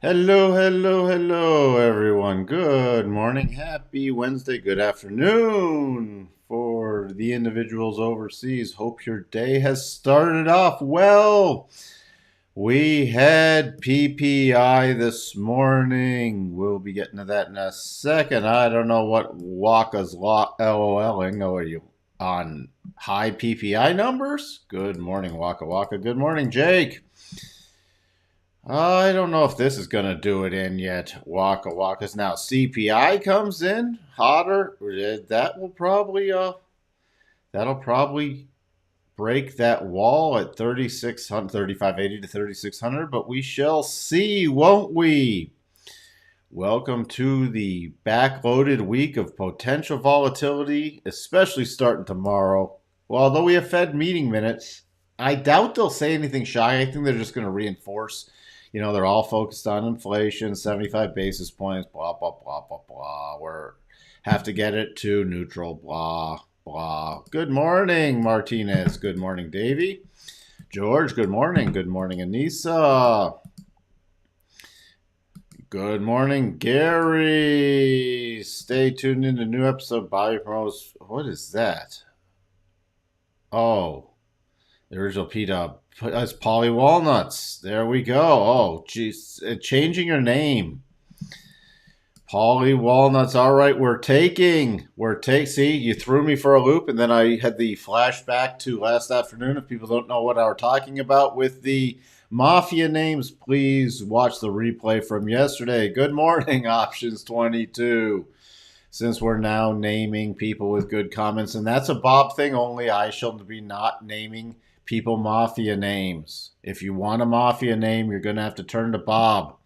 Hello, hello, hello, everyone. Good morning, happy Wednesday, good afternoon for the individuals overseas. Hope your day has started off well. We had PPI this morning. We'll be getting to that in a second. I don't know what Waka's LOLing. Are you on high PPI numbers? Good morning, Waka Waka. Good morning, Jake. I don't know if this is going to do it in yet. Waka Waka's now CPI comes in hotter. That'll probably break that wall at 3600 3580 to 3600, but we shall see, won't we? Welcome to the backloaded week of potential volatility, especially starting tomorrow. Well, although we have Fed meeting minutes, I doubt they'll say anything shy. I think they're just going to reinforce. They're all focused on inflation, 75 basis points, blah, blah, blah, blah, blah. We have to get it to neutral, blah, blah. Good morning, Martinez. Good morning, Davey. George, good morning. Good morning, Anissa. Good morning, Gary. Stay tuned in to new episode. Buy promos. What is that? Oh, the original P-Dub. That's Polly Walnuts. There we go. Oh, geez. Changing your name. Polly Walnuts. All right, see, you threw me for a loop, and then I had the flashback to last afternoon. If people don't know what I was talking about with the Mafia names, please watch the replay from yesterday. Good morning, Options 22. Since we're now naming people with good comments, and that's a Bob thing only, I shall be not naming people Mafia names. If you want a Mafia name, you're going to have to turn to Bob.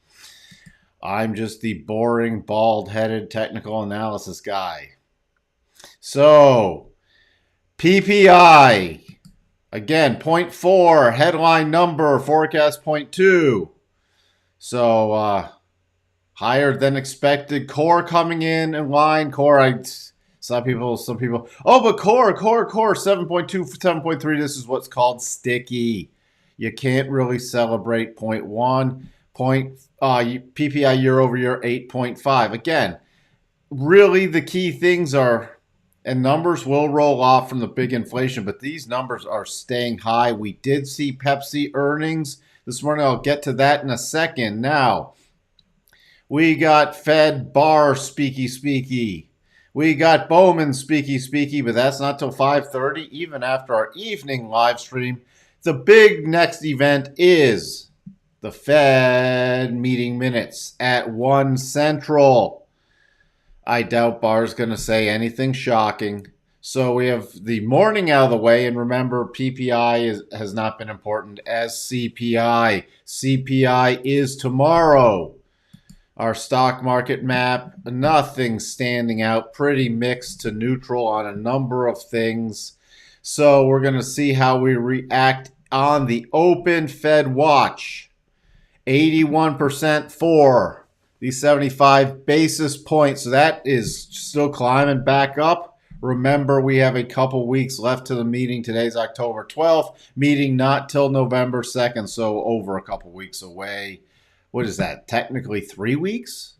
I'm just the boring, bald-headed technical analysis guy. So, PPI. Again, 0.4, headline number, forecast 0.2. So, higher than expected. Core coming in line. Core, some people, but core, 7.2, 7.3. This is what's called sticky. You can't really celebrate 0.1. PPI year over year, 8.5. Again, really the key things are, and numbers will roll off from the big inflation, but these numbers are staying high. We did see Pepsi earnings this morning. I'll get to that in a second. Now, we got Fed Bar speaky. We got Bowman speaky, but that's not till 5:30, even after our evening live stream. The big next event is the Fed meeting minutes at 1 Central. I doubt Barr's going to say anything shocking. So we have the morning out of the way, and remember, PPI has not been important as CPI. CPI is tomorrow. Our stock market map, nothing standing out, pretty mixed to neutral on a number of things. So we're going to see how we react on the open Fed watch. 81% for the 75 basis points. So that is still climbing back up. Remember, we have a couple weeks left to the meeting. Today's October 12th. Meeting not till November 2nd, so over a couple weeks away. What is that? Technically 3 weeks?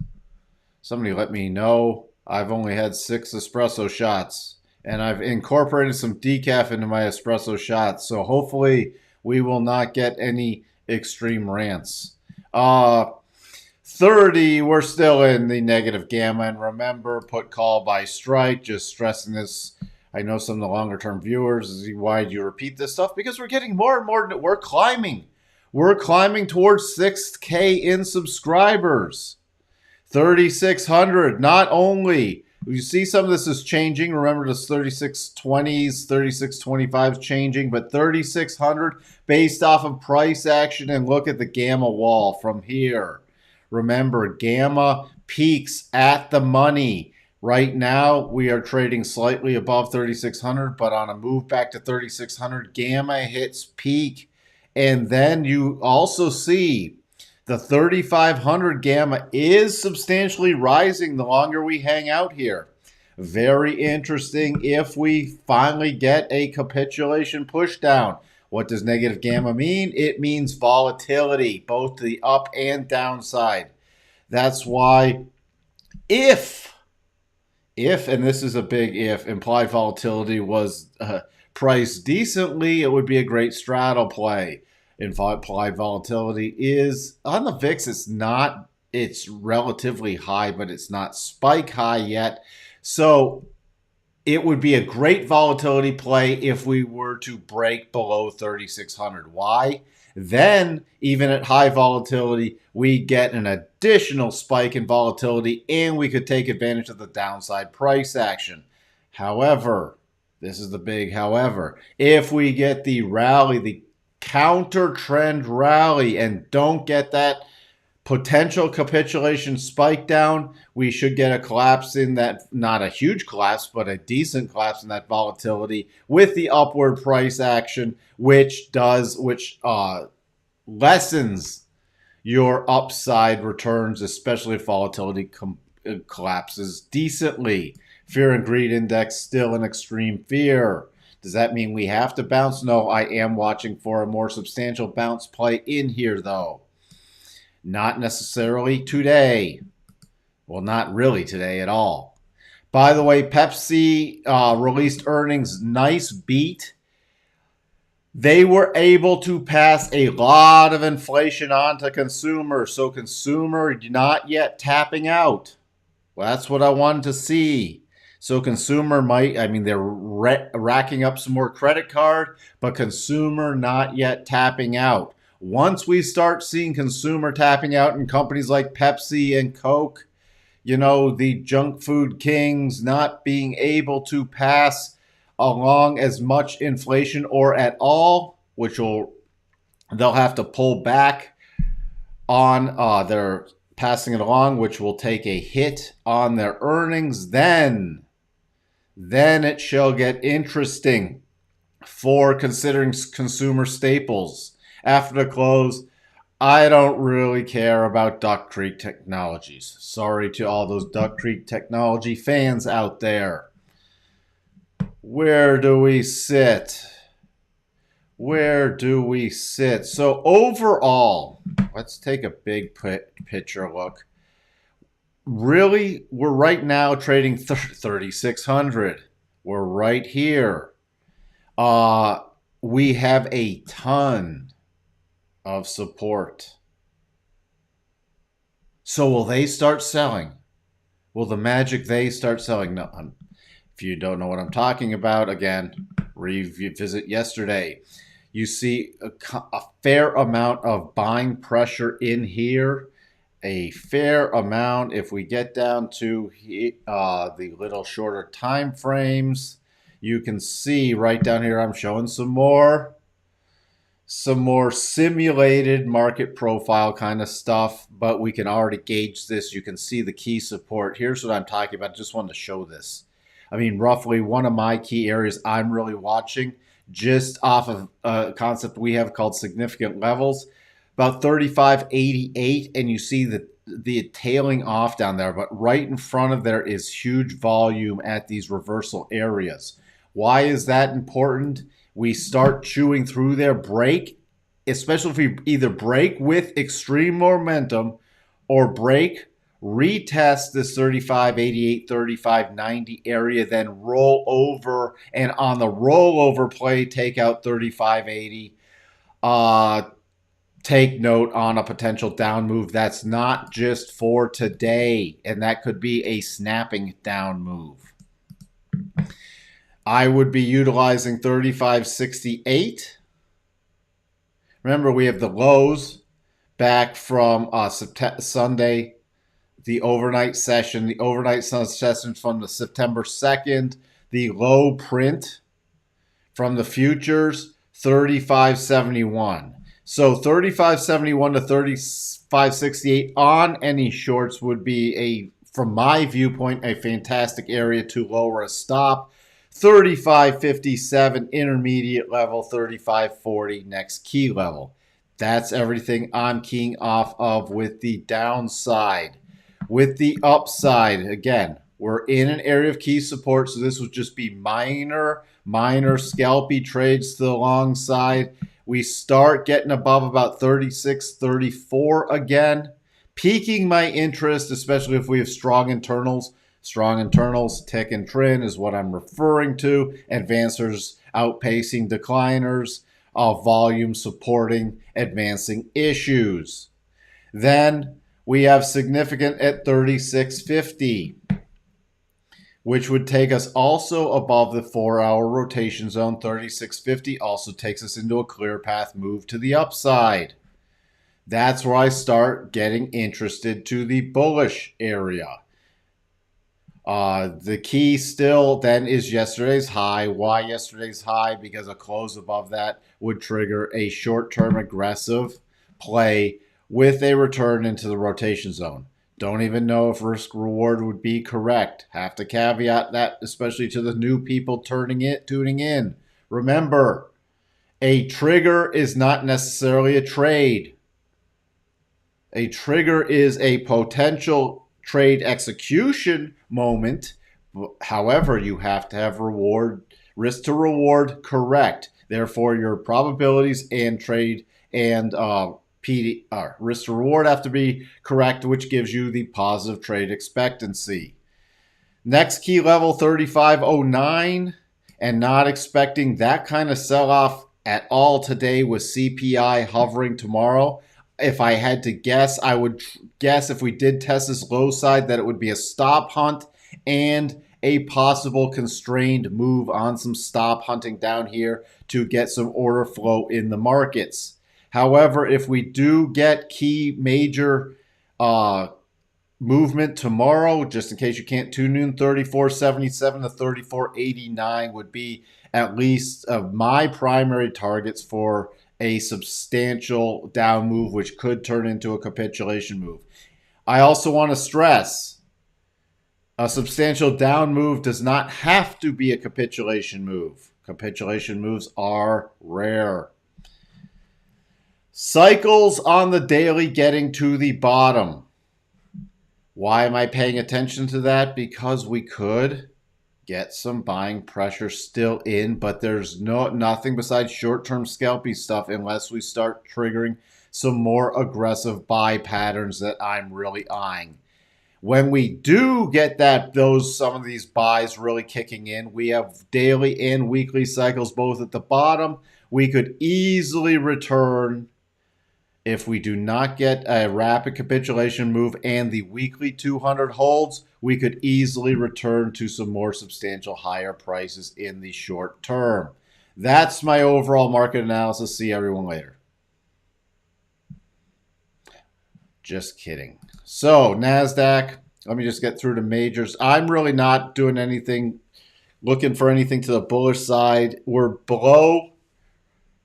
Somebody let me know. I've only had 6 espresso shots, and I've incorporated some decaf into my espresso shots. So hopefully we will not get any extreme rants. 30, we're still in the negative gamma. And remember, put call by strike. Just stressing this. I know some of the longer term viewers, why do you repeat this stuff? Because we're getting more and more. We're climbing. We're climbing towards 6K in subscribers. 3,600. Not only you see some of this is changing. Remember, this 3620s, 3625s changing, but 3,600 based off of price action. And look at the gamma wall from here. Remember, gamma peaks at the money. Right now, we are trading slightly above 3,600, but on a move back to 3,600, gamma hits peak. And then you also see the 3,500 gamma is substantially rising the longer we hang out here. Very interesting if we finally get a capitulation pushdown. What does negative gamma mean? It means volatility, both the up and downside. That's why if, and this is a big if, implied volatility was priced decently, it would be a great straddle play. Implied volatility is, on the VIX, it's relatively high, but it's not spike high yet. So it would be a great volatility play if we were to break below 3,600. Why? Then, even at high volatility, we get an additional spike in volatility and we could take advantage of the downside price action. However, this is the big however, if we get the rally, the counter trend rally, and don't get that potential capitulation spike down, we should get a collapse in that, not a huge collapse, but a decent collapse in that volatility with the upward price action, which lessens your upside returns, especially if volatility collapses decently. Fear and greed index still in extreme fear. Does that mean we have to bounce? No, I am watching for a more substantial bounce play in here, though. Not necessarily today. Well, not really today at all. By the way, Pepsi released earnings. Nice beat. They were able to pass a lot of inflation on to consumers. So consumer not yet tapping out. Well, that's what I wanted to see. So consumer they're racking up some more credit card, but consumer not yet tapping out. Once we start seeing consumer tapping out in companies like Pepsi and Coke, the junk food kings not being able to pass along as much inflation or at all, they'll have to pull back on their passing it along, which will take a hit on their earnings, then it shall get interesting for considering consumer staples. After the close, I don't really care about Duck Creek Technologies. Sorry to all those Duck Creek Technology fans out there. Where do we sit? So overall, let's take a big picture look. Really, we're right now trading 3,600. We're right here. We have a ton of support. So will they start selling? Will the magic they start selling? No. If you don't know what I'm talking about, again, revisit yesterday. You see a fair amount of buying pressure in here. A fair amount. If we get down to the little shorter time frames, you can see right down here I'm showing some more simulated market profile kind of stuff, but we can already gauge this. You can see the key support. Here's what I'm talking about. I just wanted to show this. Roughly one of my key areas I'm really watching, just off of a concept we have called significant levels, about 35.88, and you see the tailing off down there, but right in front of there is huge volume at these reversal areas. Why is that important? We start chewing through their break, especially if we either break with extreme momentum or retest this 35.88, 35.90 area, then roll over, and on the rollover play, take out 35.80. Take note on a potential down move. That's not just for today, and that could be a snapping down move. I would be utilizing 35.68. Remember, we have the lows back from Sunday, the overnight session. The overnight session from the September 2nd. The low print from the futures, 35.71. So 35.71 to 35.68 on any shorts would be, from my viewpoint, a fantastic area to lower a stop. 35.57 intermediate level, 35.40 next key level. That's everything I'm keying off of with the downside. With the upside, again, We're in an area of key support, so this would just be minor scalpy trades to the long side. We start getting above about 36, 34 again, piquing my interest, especially if we have strong internals. Strong internals, tick and trend is what I'm referring to. Advancers outpacing decliners, volume supporting advancing issues. Then we have significant at 36.50, which would take us also above the 4-hour rotation zone. 36.50 also takes us into a clear path move to the upside. That's where I start getting interested to the bullish area. The key still then is yesterday's high. Why yesterday's high? Because a close above that would trigger a short-term aggressive play with a return into the rotation zone. Don't even know if risk reward would be correct. Have to caveat that, especially to the new people tuning in. Remember, a trigger is not necessarily a trade. A trigger is a potential trade execution moment. However, you have to have risk to reward correct. Therefore, your probabilities and trade and risk to reward have to be correct, which gives you the positive trade expectancy. Next key level 3509, and not expecting that kind of sell-off at all today with CPI hovering tomorrow. If I had to guess, I would guess if we did test this low side that it would be a stop hunt and a possible constrained move on some stop hunting down here to get some order flow in the markets. However, if we do get key major movement tomorrow, just in case you can't tune in, 34.77 to 34.89 would be at least my primary targets for a substantial down move, which could turn into a capitulation move. I also want to stress a substantial down move does not have to be a capitulation move. Capitulation moves are rare. Cycles on the daily getting to the bottom. Why am I paying attention to that? Because we could get some buying pressure still in, but there's nothing besides short-term scalpy stuff unless we start triggering some more aggressive buy patterns that I'm really eyeing. When we do get some of these buys really kicking in, we have daily and weekly cycles both at the bottom. We could easily return. If we do not get a rapid capitulation move and the weekly 200 holds, we could easily return to some more substantial higher prices in the short term. That's my overall market analysis. See everyone later. Just kidding. So Nasdaq, let me just get through the majors. I'm really not doing anything, looking for anything to the bullish side. We're below.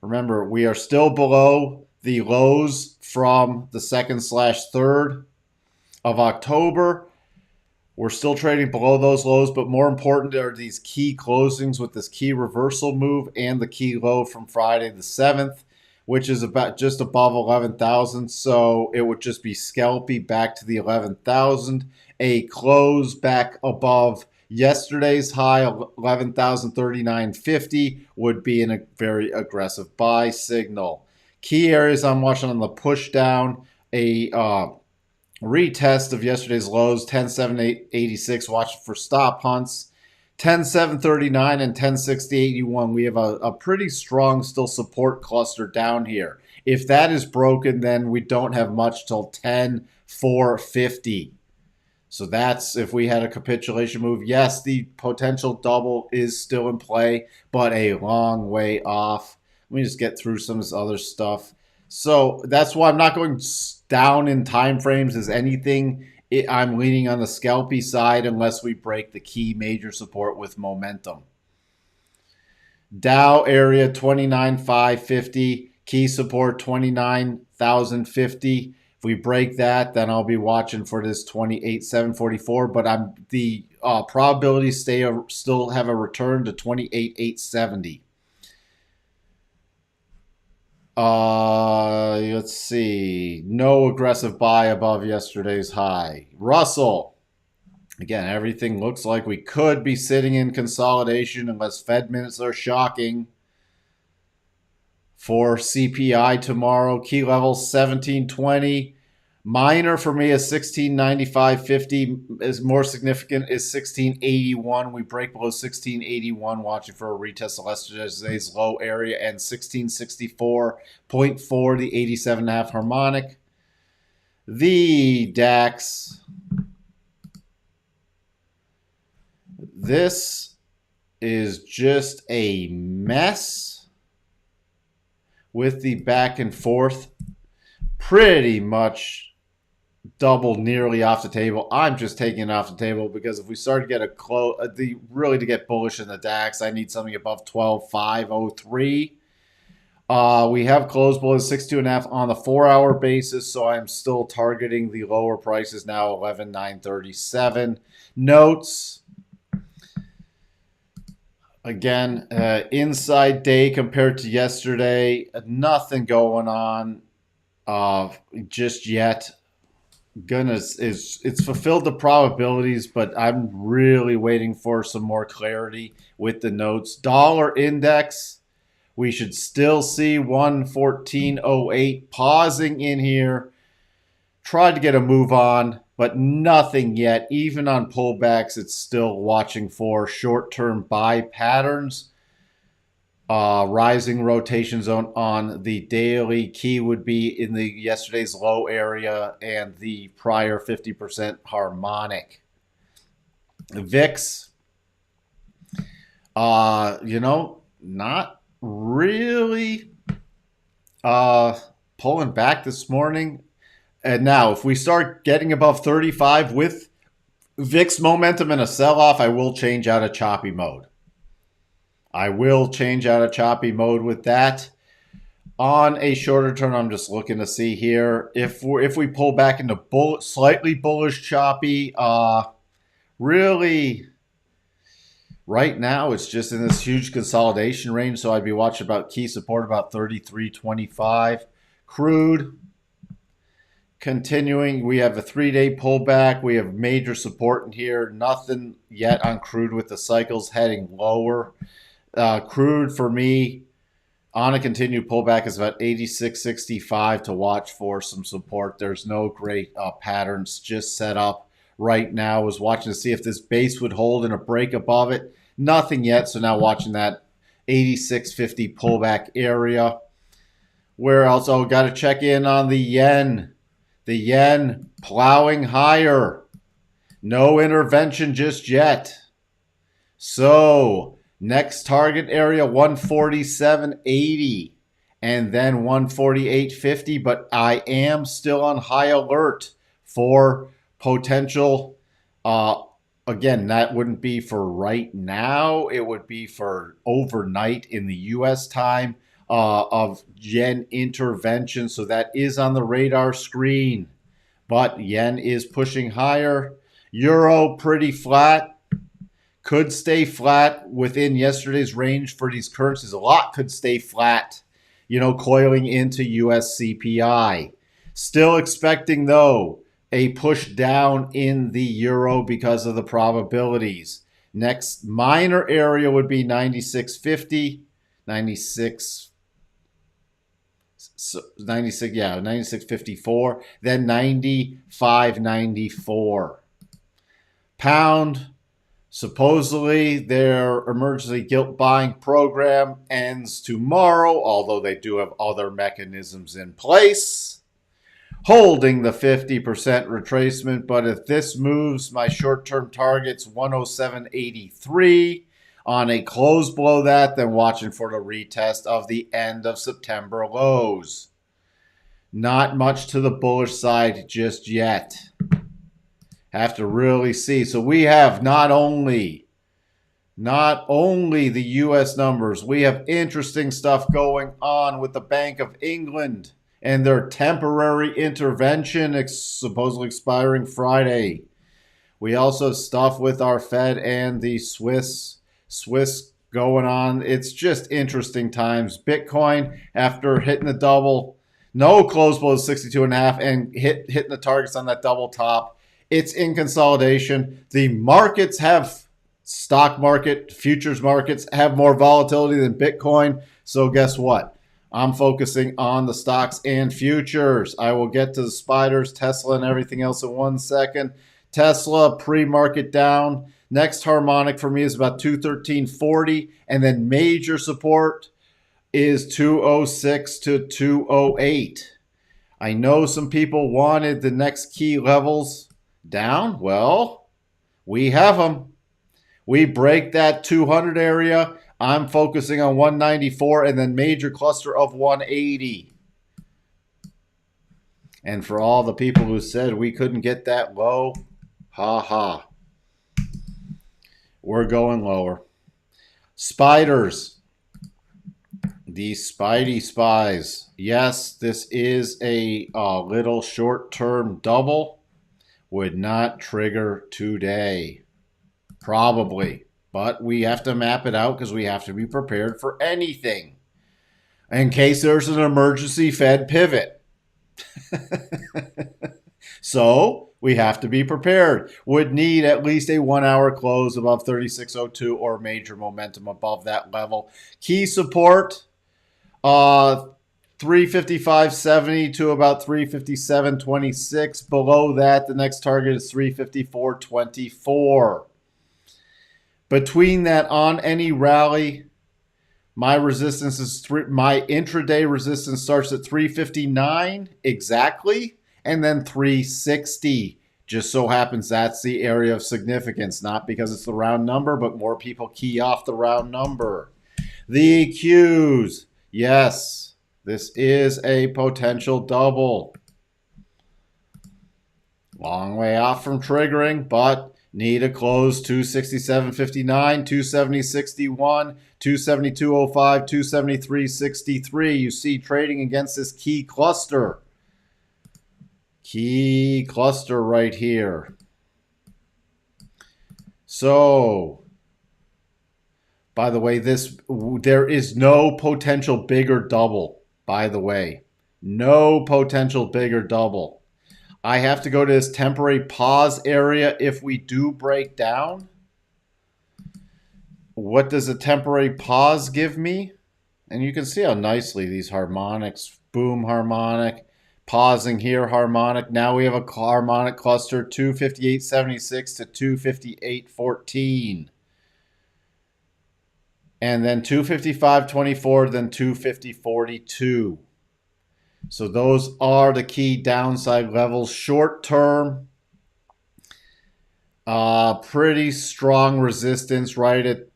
Remember, we are still below the lows from the 2nd/3rd of October. We're still trading below those lows, but more important are these key closings with this key reversal move and the key low from Friday the 7th, which is about just above 11,000. So it would just be scalpy back to the 11,000. A close back above yesterday's high of 11,039.50 would be a very aggressive buy signal. Key areas I'm watching on the push down, a retest of yesterday's lows, 10.786, watching for stop hunts, 10.739 and 10.6081. We have a pretty strong still support cluster down here. If that is broken, then we don't have much till 10.450. So that's if we had a capitulation move. Yes, the potential double is still in play, but a long way off. Let me just get through some of this other stuff. So that's why I'm not going down in time frames as anything. I'm leaning on the scalpy side unless we break the key major support with momentum. Dow area 29,550, key support 29,050. If we break that, then I'll be watching for this 28,744. But the probabilities still have a return to 28,870. Let's see. No aggressive buy above yesterday's high. Russell. Again, everything looks like we could be sitting in consolidation unless Fed minutes are shocking. For CPI tomorrow, key level 1720. Minor for me is 1695.50. Is more significant is 1681. We break below 1681, watching for a retest of yesterday's low area, and 1664.4, the 87.5 harmonic. The DAX. This is just a mess with the back and forth. Pretty much double nearly off the table. I'm just taking it off the table because if we start to get a close, really to get bullish in the DAX, I need something above 12,503. We have closed below 62.5 on the 4-hour basis, so I'm still targeting the lower prices now, 11,937. Notes. Again, inside day compared to yesterday. Nothing going on just yet. It's fulfilled the probabilities, but I'm really waiting for some more clarity with the notes. Dollar index, we should still see 114.08 pausing in here. Tried to get a move on, but nothing yet. Even on pullbacks, it's still watching for short-term buy patterns. Rising rotation zone on the daily. Key would be in the yesterday's low area and the prior 50% harmonic. VIX, not really pulling back this morning. And now, if we start getting above 35 with VIX momentum and a sell-off, I will change out of choppy mode. With that. On a shorter term, I'm just looking to see here if we pull back into slightly bullish choppy. Really, right now it's just in this huge consolidation range, so I'd be watching about key support about 33.25. Crude continuing. We have a 3-day pullback. We have major support in here. Nothing yet on crude with the cycles heading lower. Crude for me on a continued pullback is about 86.65 to watch for some support. There's no great patterns just set up right now. I was watching to see if this base would hold and a break above it. Nothing yet. So now watching that 86.50 pullback area. Where else? Oh, got to check in on the yen. The yen plowing higher. No intervention just yet. So next target area 147.80 and then 148.50, but I am still on high alert for potential. Again, that wouldn't be for right now. It would be for overnight in the U.S. time of yen intervention. So that is on the radar screen, but yen is pushing higher. Euro pretty flat. Could stay flat within yesterday's range for these currencies. A lot could stay flat, coiling into US CPI. Still expecting, though, a push down in the euro because of the probabilities. Next minor area would be 96.50, 96.54, then 95.94. Pound. Supposedly, their emergency gilt buying program ends tomorrow, although they do have other mechanisms in place, holding the 50% retracement. But if this moves, my short-term target's 107.83. On a close below that, then watching for the retest of the end of September lows. Not much to the bullish side just yet. Have to really see. So we have not only the U.S. numbers, we have interesting stuff going on with the Bank of England and their temporary intervention supposedly expiring Friday. We also have stuff with our Fed and the Swiss going on. It's just interesting times. Bitcoin, after hitting the double, no close below 62.5 and hitting the targets on that double top, It's in consolidation. The markets have, stock market, futures markets have more volatility than Bitcoin. So guess what? I'm focusing on the stocks and futures. I will get to the spiders, Tesla, and everything else in 1 second. Tesla pre-market down. Next harmonic for me is about 213.40, and then major support is 206 to 208. I know some people wanted the next key levels down. Well, we have them. We break that 200 area. I'm focusing on 194 and then major cluster of 180. And for all the people who said we couldn't get that low, ha ha. We're going lower. Spiders. The Spidey Spies. Yes, this is a little short-term double. Would not trigger today. Probably. But we have to map it out because we have to be prepared for anything. In case there's an emergency Fed pivot. So we have to be prepared. Would need at least a 1 hour close above 36.02 or major momentum above that level. Key support, 355.70 to about 357.26. Below that, the next target is 354.24. Between that, on any rally, my resistance is my intraday resistance starts at 359 exactly, and then 360. Just so happens that's the area of significance, not because it's the round number, but more people key off the round number. The Qs, yes, this is a potential double. Long way off from triggering, but need a close 267.59, 270.61, 272.05, 273.63. You see trading against this key cluster. Key cluster right here. So, by the way, there is no potential bigger double, by the way. No potential bigger double. I have to go to this temporary pause area if we do break down. What does a temporary pause give me? And you can see how nicely these harmonics, boom harmonic, pausing here harmonic. Now we have a harmonic cluster 258.76 to 258.14. And then 255.24, then 250.42. So those are the key downside levels. Short term, pretty strong resistance right at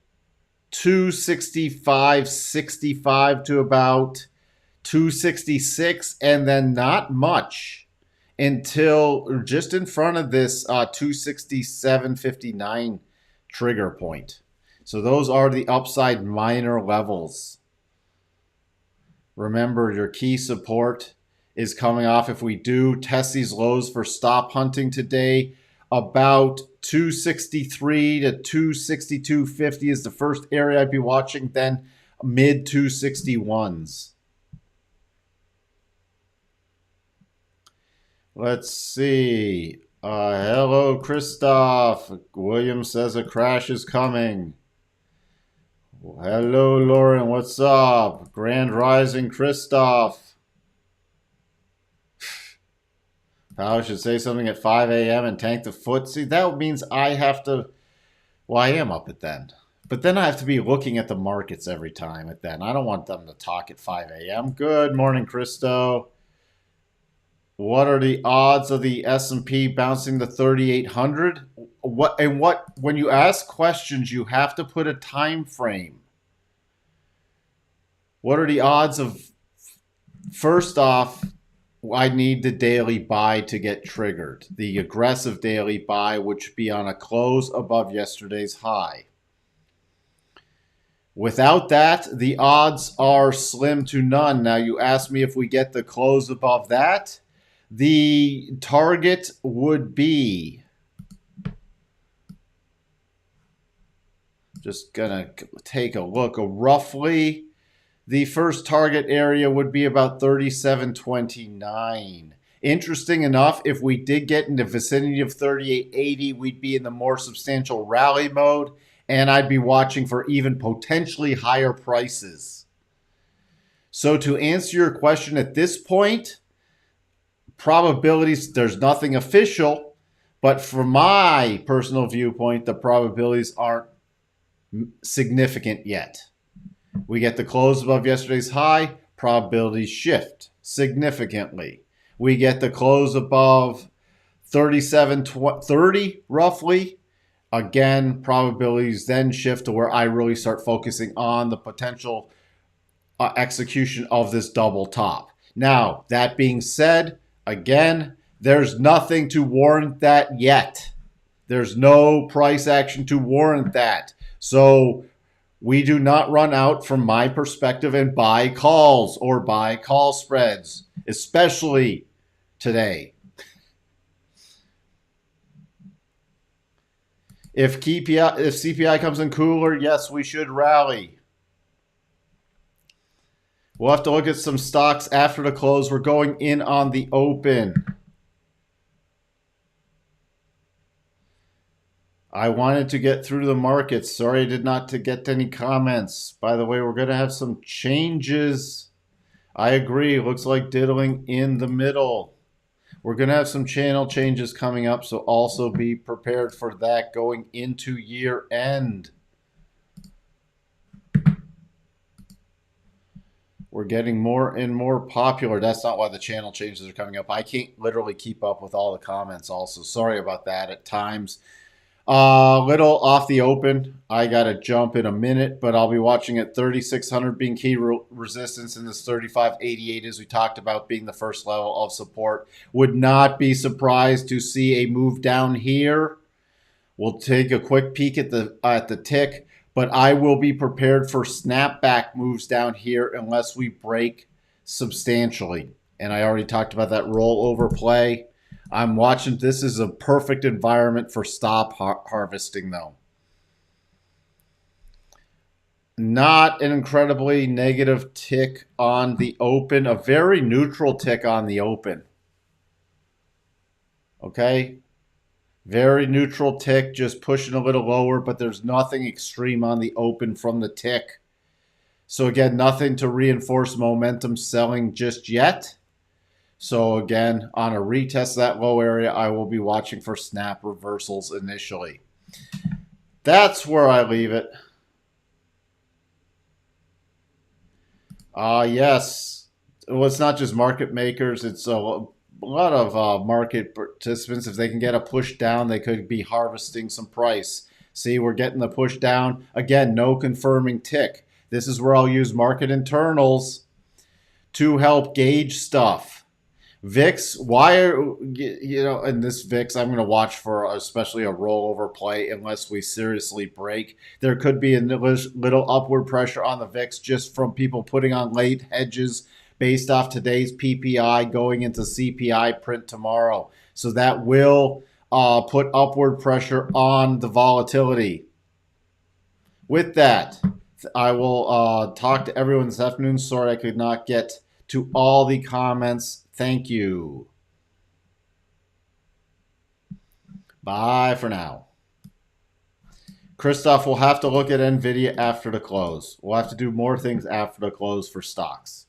265.65 to about 266, and then not much until just in front of this 267.59 trigger point. So those are the upside minor levels. Remember, your key support is coming off. If we do test these lows for stop hunting today, about 263 to 262.50 is the first area I'd be watching, then mid 261s. Let's see. Hello, Christoph. William says a crash is coming. Hello, Lauren. What's up? Grand Rising, Christoph. Powell should say something at 5 a.m. and tank the FTSE. That means I have to... Well, I am up at then. But then I have to be looking at the markets every time at then. I don't want them to talk at 5 a.m. Good morning, Christo. What are the odds of the S&P bouncing the 3,800? When you ask questions, you have to put a time frame. What are the odds of, first off, I need the daily buy to get triggered. The aggressive daily buy, which would be on a close above yesterday's high. Without that, the odds are slim to none. Now, you asked me if we get the close above that. The target would be, just gonna take a look, roughly the first target area would be about 37.29. Interesting enough, if we did get in the vicinity of 38.80, we'd be in the more substantial rally mode, and I'd be watching for even potentially higher prices. So to answer your question at this point, probabilities, there's nothing official, but from my personal viewpoint, the probabilities aren't significant yet. We get the close above yesterday's high, probabilities shift significantly. We get the close above 37.30 roughly. Again, probabilities then shift to where I really start focusing on the potential execution of this double top. Now, that being said, again, there's nothing to warrant that yet. There's no price action to warrant that. So we do not run out, from my perspective, and buy calls or buy call spreads, especially today. If CPI comes in cooler, yes, we should rally. We'll have to look at some stocks after the close. We're going in on the open. I wanted to get through the markets. Sorry I did not to get any comments. By the way, we're going to have some changes. I agree. Looks like diddling in the middle. We're going to have some channel changes coming up, so also be prepared for that going into year end. We're getting more and more popular. That's not why the channel changes are coming up. I can't literally keep up with all the comments also. Sorry about that at times. Little off the open. I got to jump in a minute, but I'll be watching at 3,600 being key resistance, and this 3,588, as we talked about, being the first level of support. Would not be surprised to see a move down here. We'll take a quick peek at the tick, but I will be prepared for snapback moves down here unless we break substantially. And I already talked about that rollover play. I'm watching. This is a perfect environment for stop harvesting, though. Not an incredibly negative tick on the open. A very neutral tick on the open. Okay? Very neutral tick, just pushing a little lower, but there's nothing extreme on the open from the tick. So again, nothing to reinforce momentum selling just yet. So again, on a retest of that low area, I will be watching for snap reversals initially. That's where I leave it. Yes. Well, it's not just market makers. It's a lot of market participants. If they can get a push down, they could be harvesting some price. See, we're getting the push down. Again, no confirming tick. This is where I'll use market internals to help gauge stuff. VIX, why are, in this VIX, I'm going to watch for especially a rollover play unless we seriously break. There could be a little upward pressure on the VIX just from people putting on late hedges based off today's PPI going into CPI print tomorrow. So that will put upward pressure on the volatility. With that, I will talk to everyone this afternoon. Sorry I could not get to all the comments. Thank you. Bye for now. Christoph will have to look at NVIDIA after the close. We'll have to do more things after the close for stocks.